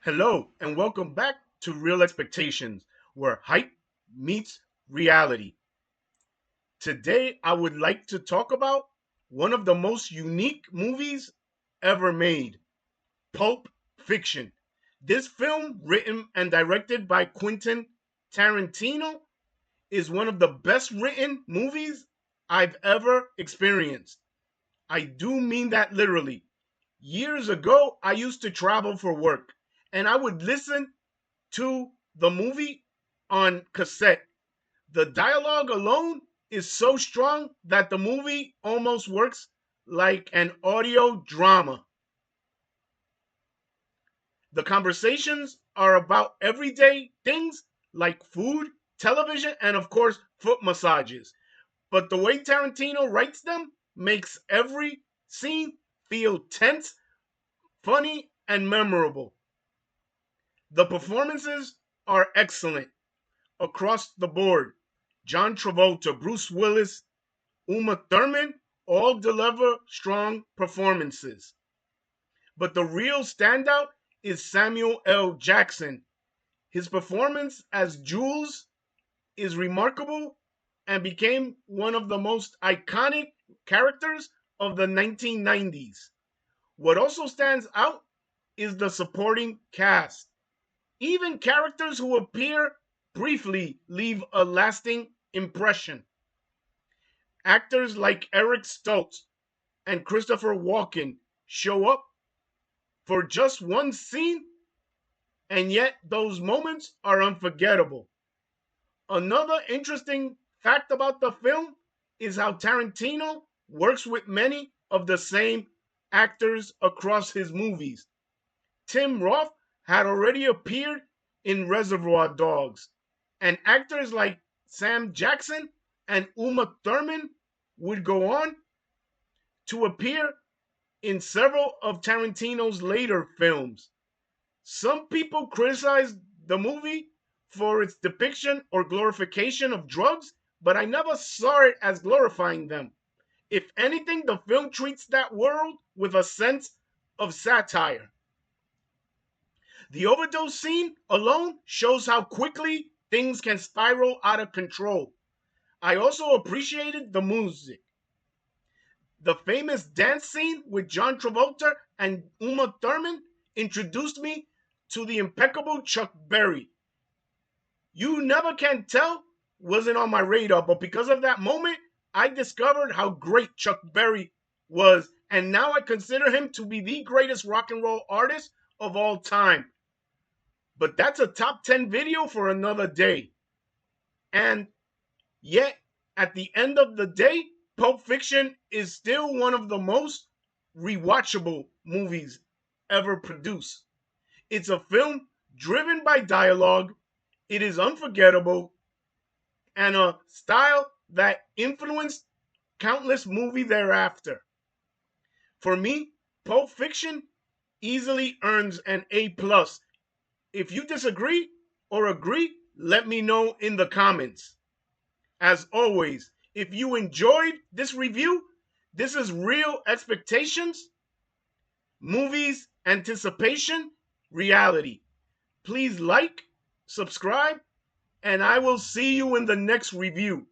Hello, and welcome back to Real Expectations, where hype meets reality. Today, I would like to talk about one of the most unique movies ever made, Pulp Fiction. This film, written and directed by Quentin Tarantino, is one of the best written movies I've ever experienced. I do mean that literally. Years ago, I used to travel for work, and I would listen to the movie on cassette. The dialogue alone is so strong that the movie almost works like an audio drama. The conversations are about everyday things like food, television, and of course, foot massages. But the way Tarantino writes them makes every scene feel tense, funny, and memorable. The performances are excellent across the board. John Travolta, Bruce Willis, Uma Thurman all deliver strong performances. But the real standout is Samuel L. Jackson. His performance as Jules is remarkable and became one of the most iconic characters of the 1990s. What also stands out is the supporting cast. Even characters who appear briefly leave a lasting impression. Actors like Eric Stoltz and Christopher Walken show up for just one scene, and yet those moments are unforgettable. Another interesting fact about the film is how Tarantino works with many of the same actors across his movies. Tim Roth had already appeared in Reservoir Dogs, and actors like Sam Jackson and Uma Thurman would go on to appear in several of Tarantino's later films. Some people criticize the movie for its depiction or glorification of drugs, but I never saw it as glorifying them. If anything, the film treats that world with a sense of satire. The overdose scene alone shows how quickly things can spiral out of control. I also appreciated the music. The famous dance scene with John Travolta and Uma Thurman introduced me to the impeccable Chuck Berry. You Never Can Tell wasn't on my radar, but because of that moment, I discovered how great Chuck Berry was, and now I consider him to be the greatest rock and roll artist of all time. But that's a top 10 video for another day. And yet, at the end of the day, Pulp Fiction is still one of the most rewatchable movies ever produced. It's a film driven by dialogue, it is unforgettable, and a style that influenced countless movies thereafter. For me, Pulp Fiction easily earns an A plus. If you disagree or agree, let me know in the comments. As always, if you enjoyed this review, this is Real Expectations, Movies, Anticipation, Reality. Please like, subscribe, and I will see you in the next review.